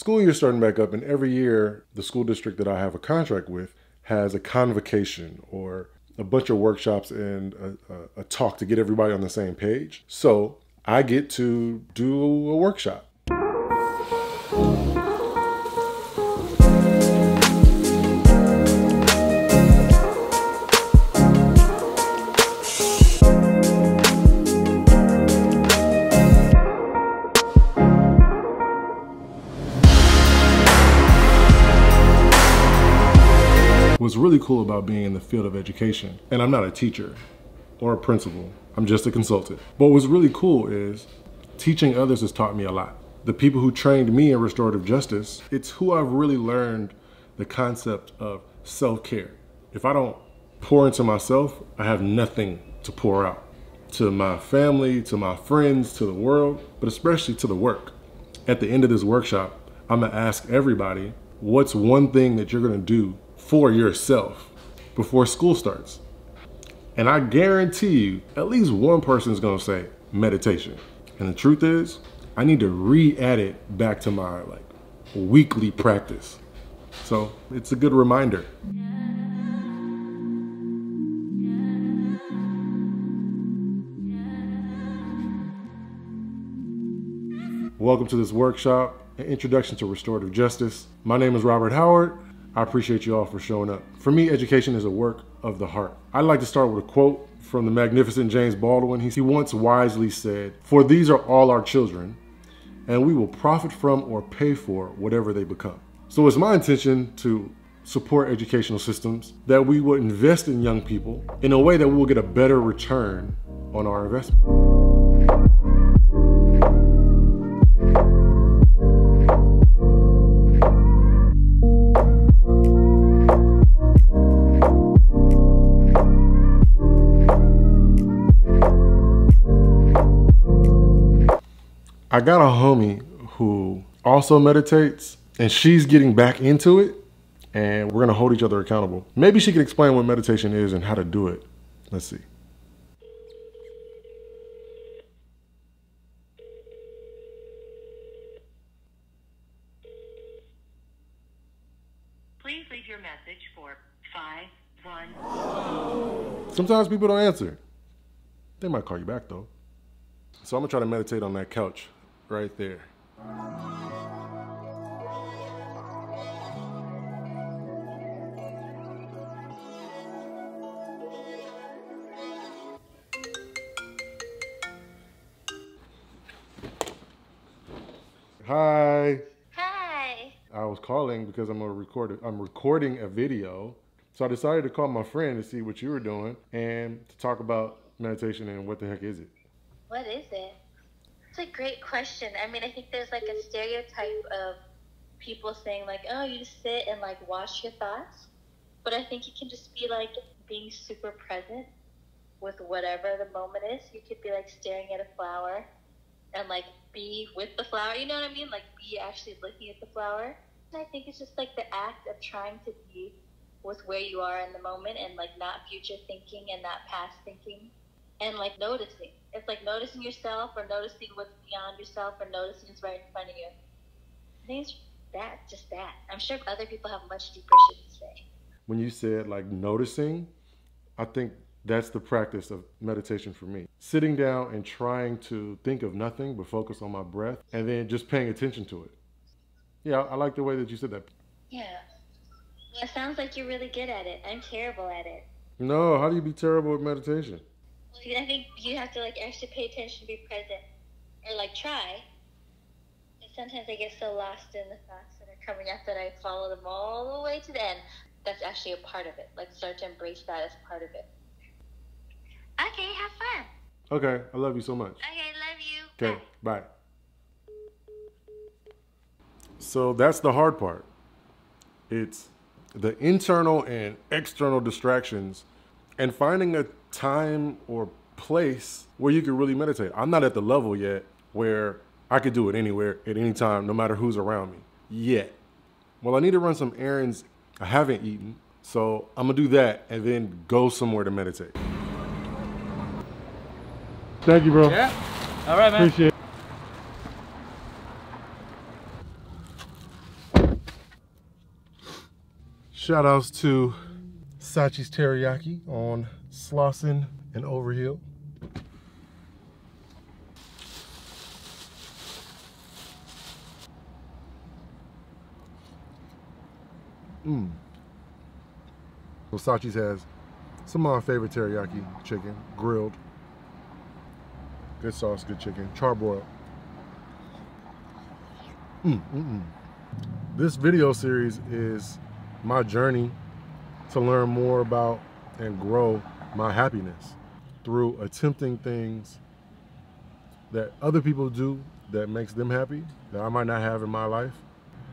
school year's starting back up, and every year the school district that I have a contract with has a convocation or a bunch of workshops and a talk to get everybody on the same page. So I get to do a workshop. What's really cool about being in the field of education, and I'm not a teacher or a principal, I'm just a consultant. But what's really cool is teaching others has taught me a lot. The people who trained me in restorative justice, it's who I've really learned the concept of self-care. If I don't pour into myself, I have nothing to pour out to my family, to my friends, to the world, but especially to the work. At the end of this workshop, I'm gonna ask everybody, what's one thing that you're gonna do for yourself before school starts? And I guarantee you, at least one person is gonna say meditation. And the truth is, I need to re-add it back to my weekly practice. So it's a good reminder. Welcome to this workshop, an introduction to restorative justice. My name is Robert Howard. I appreciate you all for showing up. For me, education is a work of the heart. I'd like to start with a quote from the magnificent James Baldwin. He once wisely said, "For these are all our children, and we will profit from or pay for whatever they become." So it's my intention to support educational systems that we will invest in young people in a way that we will get a better return on our investment. I got a homie who also meditates, and she's getting back into it, and we're gonna hold each other accountable. Maybe she can explain what meditation is and how to do it. Let's see. Please leave your message for 51. Sometimes people don't answer. They might call you back though. So I'm gonna try to meditate on that couch right there. Hi. Hi. I was calling because I'm recording a video. So I decided to call my friend to see what you were doing and to talk about meditation and what the heck is it? What is it? It's a great question. I mean, I think there's like a stereotype of people saying like, oh, you just sit and like watch your thoughts. But I think it can just be like being super present with whatever the moment is. You could be like staring at a flower and like be with the flower. You know what I mean? Like be actually looking at the flower. And I think it's just like the act of trying to be with where you are in the moment and like not future thinking and not past thinking. And like noticing. It's like noticing yourself or noticing what's beyond yourself or noticing what's right in front of you. I think it's just that. I'm sure other people have much deeper shit to say. When you said like noticing, I think that's the practice of meditation for me. Sitting down and trying to think of nothing but focus on my breath and then just paying attention to it. Yeah, I like the way that you said that. Yeah. Well, it sounds like you're really good at it. I'm terrible at it. No, how do you be terrible at meditation? I think you have to like actually pay attention, be present, or like try. And sometimes I get so lost in the thoughts that are coming up that I follow them all the way to the end. That's actually a part of it. Like start to embrace that as part of it. Okay, have fun. Okay, I love you so much. Okay, love you. Okay, bye. So that's the hard part. It's the internal and external distractions and finding a time or place where you can really meditate. I'm not at the level yet where I could do it anywhere at any time, no matter who's around me yet. Well, I need to run some errands. I haven't eaten, so I'm gonna do that and then go somewhere to meditate. Thank you, bro. Yeah. All right, man. Appreciate it. Shout outs to Sachi's Teriyaki on Slauson and Overhill. Sachi's has some of my favorite teriyaki chicken, grilled. Good sauce, good chicken, charbroiled. This video series is my journey to learn more about and grow my happiness through attempting things that other people do that makes them happy, that I might not have in my life,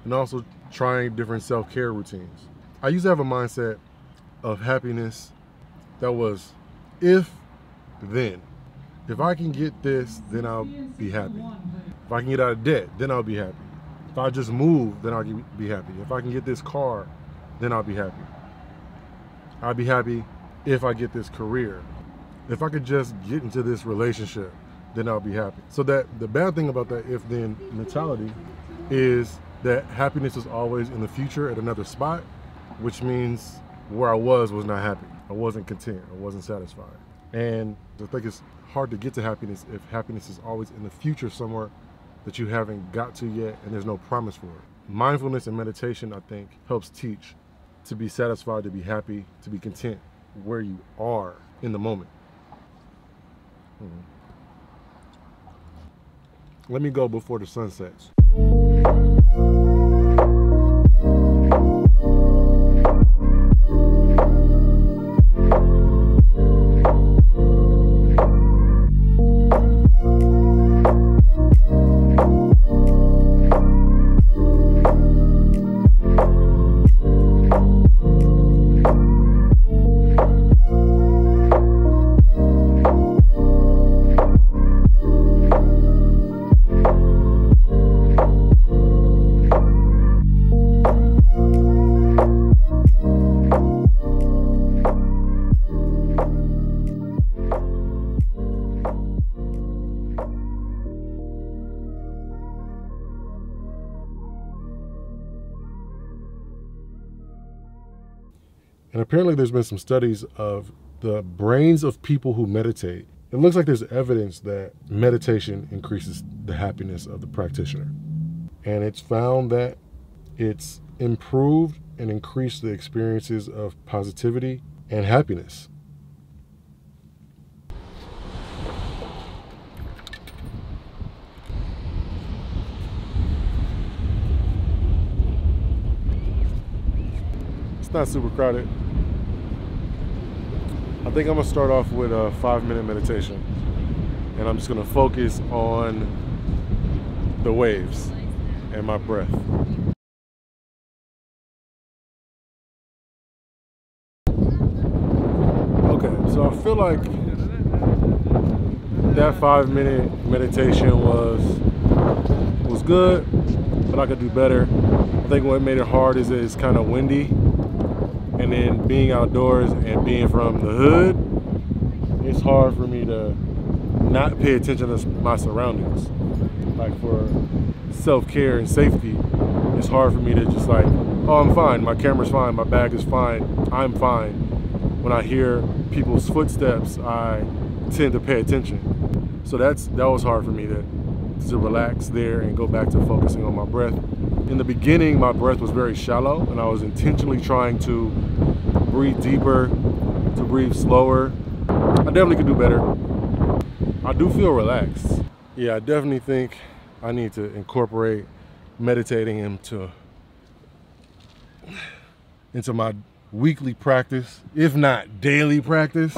and also trying different self-care routines. I used to have a mindset of happiness that was if, then. If I can get this, then I'll be happy. If I can get out of debt, then I'll be happy. If I just move, then I'll be happy. If I can get this car, then I'll be happy. I'll be happy if I get this career. If I could just get into this relationship, then I'll be happy. So that the bad thing about that if-then mentality is that happiness is always in the future at another spot, which means where I was not happy. I wasn't content, I wasn't satisfied. And I think it's hard to get to happiness if happiness is always in the future somewhere that you haven't got to yet and there's no promise for it. Mindfulness and meditation, I think, helps teach to be satisfied, to be happy, to be content where you are in the moment. Let me go before the sun sets. And apparently there's been some studies of the brains of people who meditate. It looks like there's evidence that meditation increases the happiness of the practitioner. And it's found that it's improved and increased the experiences of positivity and happiness. It's not super crowded. I think I'm gonna start off with a 5-minute meditation, and I'm just gonna focus on the waves and my breath. Okay, so I feel like that 5-minute meditation was good, but I could do better. I think what made it hard is that it's kind of windy. And then being outdoors and being from the hood, it's hard for me to not pay attention to my surroundings. Like for self-care and safety, it's hard for me to just like, oh, I'm fine, my camera's fine, my bag is fine, I'm fine. When I hear people's footsteps, I tend to pay attention. So that was hard for me to relax there and go back to focusing on my breath. In the beginning, my breath was very shallow, and I was intentionally trying to breathe deeper, to breathe slower. I definitely could do better. I do feel relaxed. Yeah, I definitely think I need to incorporate meditating into my weekly practice, if not daily practice.